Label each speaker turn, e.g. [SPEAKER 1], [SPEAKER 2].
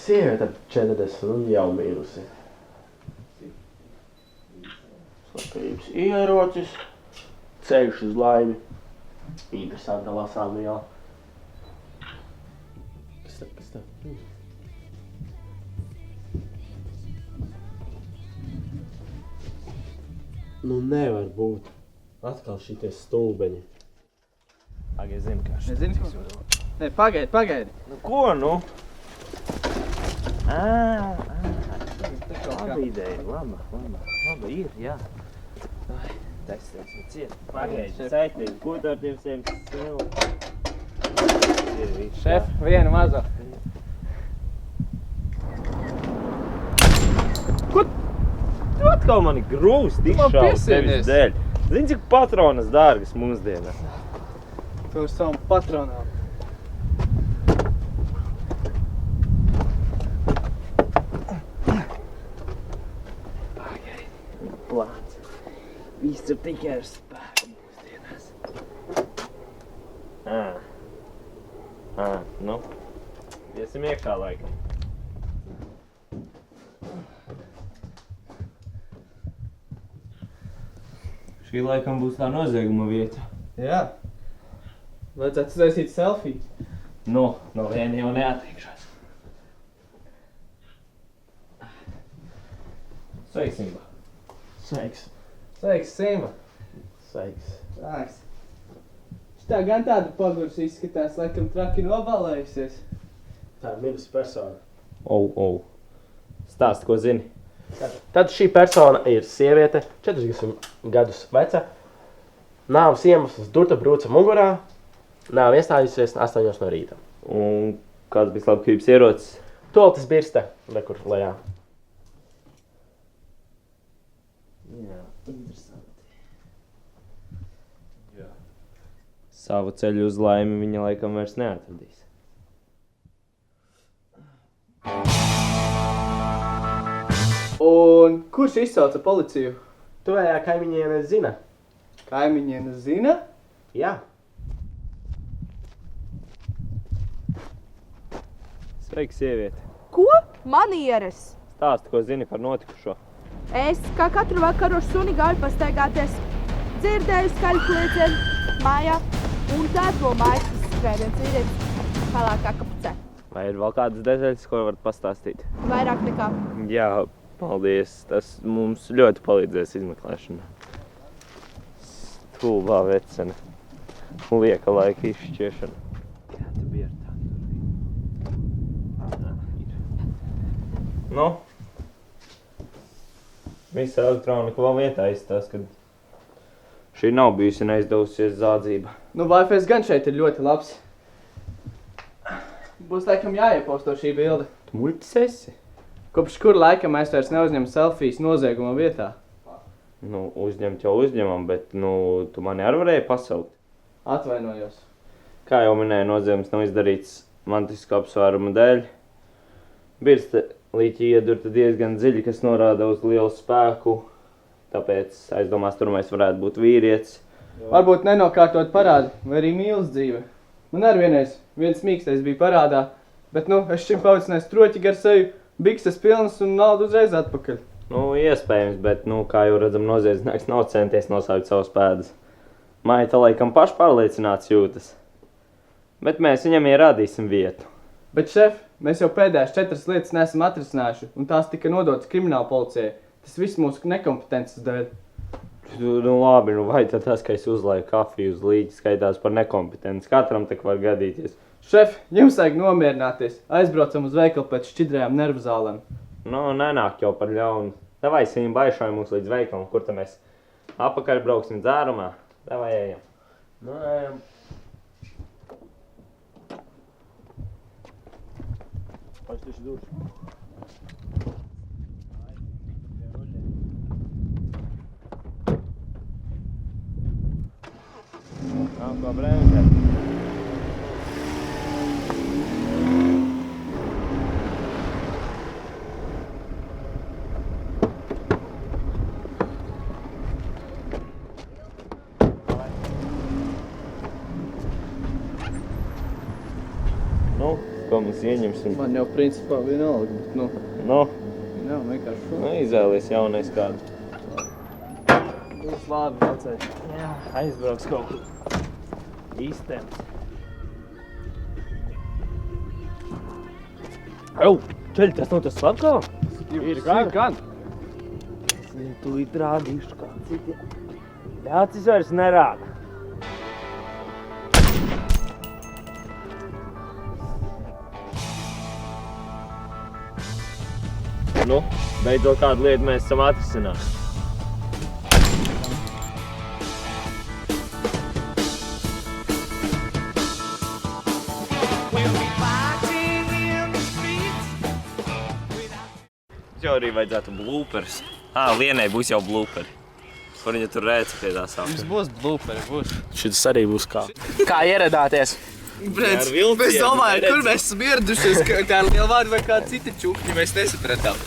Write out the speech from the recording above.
[SPEAKER 1] Sieviete 40 un jau mirusi. Slepkavības ierocis, ceļš uz laimi. Interesanta lasām jau. Kas tā? Nu nevar būt. Atkal šitie stulbeņi.
[SPEAKER 2] Pagaid, zinu, kā šeit.
[SPEAKER 3] Nezini, ko? Nē, pagaidi.
[SPEAKER 2] Nu ko, nu? Laba ideja, laba ir, jā. Taisties, ciet. Pagaid, saitīgi, ko tu ar tiem saviem silm?
[SPEAKER 3] Šef, vienu mazo.
[SPEAKER 2] Ko? Tu atkal mani grūst izšaut tevis dēļ. Zini, cik patronas dārgas mūsdienās?
[SPEAKER 3] Tu ar savam patronām.
[SPEAKER 2] Plāns. Viss ir tikai ar spēku mūsdienās. Nu. Iesim iekšā laikam. Šī laikam būs tā nozieguma vieta.
[SPEAKER 3] Jā. Vajadzētu uztaisīt selfiju.
[SPEAKER 2] No viena jau neatteikšos. Sveiks, Simba.
[SPEAKER 1] Sveiks.
[SPEAKER 3] Sveiks, Simba.
[SPEAKER 1] Sveiks.
[SPEAKER 3] Šitā gan tāda pagurs izskatās, laikam traki nobalējusies.
[SPEAKER 1] Tā ir mirusi persona.
[SPEAKER 2] Stāst, ko zini.
[SPEAKER 1] Tad šī persona ir sieviete, 40 gadus veca. Nāves iemesls durta brūca mugurā. Nāve iestājusies 8 no rīta.
[SPEAKER 2] Un kāds bija slepkavības ierocis?
[SPEAKER 1] Toltis birste, kur lejā.
[SPEAKER 2] Jā, interesanti. Jā. Savu ceļu uz laimi viņa laikam vairs neatradīs.
[SPEAKER 3] Un kurš izsauca policiju?
[SPEAKER 1] Tuvējā kaimiņiene zina.
[SPEAKER 3] Kaimiņiene zina?
[SPEAKER 1] Jā.
[SPEAKER 2] Sveiks, sieviete.
[SPEAKER 4] Ko? Manieres?
[SPEAKER 2] Stāsti, ko zini par notikušo.
[SPEAKER 4] Es, kā katru vakaru ar suni gāju pastaigāties, dzirdēju skaļu kliecienu mājā, un tad no mājas izskrēja viens vīrietis pelēkā kapucē.
[SPEAKER 2] Vai ir vēl kādas detaļas, ko varat pastāstīt?
[SPEAKER 4] Vairāk nekā.
[SPEAKER 2] Jā, paldies. Tas mums ļoti palīdzēs izmeklēšanā. Stulbā vecene. Lieka laika izšķiešana. Kā tu biji ar tā? Nu? Visa elektronika vēl vietā izstāst, kad šī nav bijusi neizdevusies zādzība.
[SPEAKER 3] Nu, Wi-Fi gan šeit ir ļoti labs. Būs laikam jāieposto šī bilde.
[SPEAKER 2] Tu muļķis esi?
[SPEAKER 3] Kopš kura laika mēs vairs neuzņem selfijas nozieguma vietā?
[SPEAKER 2] Nu, uzņemt jau uzņemam, bet, tu mani arī varēji pasaukt.
[SPEAKER 3] Atvainojos.
[SPEAKER 2] Kā jau minēju, noziegums nav izdarīts mantisku apsvērumu dēļ. Birste līķi iedurta diezgan dziļi, kas norāda uz lielu spēku, tāpēc aizdomās turmais varētu būt vīrietis.
[SPEAKER 3] Varbūt nenokārtot parādi, vai arī mīlas dzīve. Man arī viens mīkstais bija parādā, bet, es šim pavicināju stroķi gar seju, bikses pilnas un naudu uzreiz atpakaļ.
[SPEAKER 2] Iespējams, bet, kā jau redzam, noziedznieks nav centies nosaukt savas pēdas. Maita laikam pašpārliecināts jūtas, bet mēs viņam ierādīsim vietu.
[SPEAKER 3] Bet, šef, mēs jau pēdējās 4 lietas neesam atrisinājuši, un tās tika nodotas krimināla policijai. Tas viss mūsu nekompetences dēļ.
[SPEAKER 2] Labi, vai tad tas, ka es uzlaiku kafiju uz līķi, skaitās par nekompetenci? Katram tak var gadīties.
[SPEAKER 3] Šef, jums vajag nomierināties. Aizbraucam uz veikalu pēc šķidrajām nervu zālēm.
[SPEAKER 2] Nenāk jau par ļaunu. Davai, Sīm, baišojam mūs līdz veikalam, kur tad mēs apakaļ brauksim dzērumā. Davai, ejam.
[SPEAKER 1] Ejam. Paštaši duši.
[SPEAKER 2] Nav ko bremzēt. Ko mēs ieņemsim?
[SPEAKER 3] Man jau principā vienalga, bet nu,
[SPEAKER 2] Nu,
[SPEAKER 3] jā, vienkārši šo.
[SPEAKER 2] nu izvēlies jaunais kādu.
[SPEAKER 3] Būs labi, vecais.
[SPEAKER 2] Jā, aizbrauks kaut kur. Īstems. Au, čeļ, tas nav tas slavkā?
[SPEAKER 3] Ir gan.
[SPEAKER 2] Es viņu tūlīt rādīšu kā citi. Ļācis vairs nerāda. Nu, beidzot kādu lietu mēs esam atrisinājuši. Jau arī vajadzētu bloopers. Lienai būs jau blooperi. Kur viņa tur redz pie tā sāpes.
[SPEAKER 3] Mums būs blooperi, būs.
[SPEAKER 1] Šis arī būs kā. Kā ieradāties?
[SPEAKER 3] Brēc,
[SPEAKER 2] Ar vilcienu,
[SPEAKER 3] mēs domājam,
[SPEAKER 2] neredz.
[SPEAKER 3] kur mēs esam ieradušies, kā lielvārdi vai kā citi čukļi, mēs nesapratām.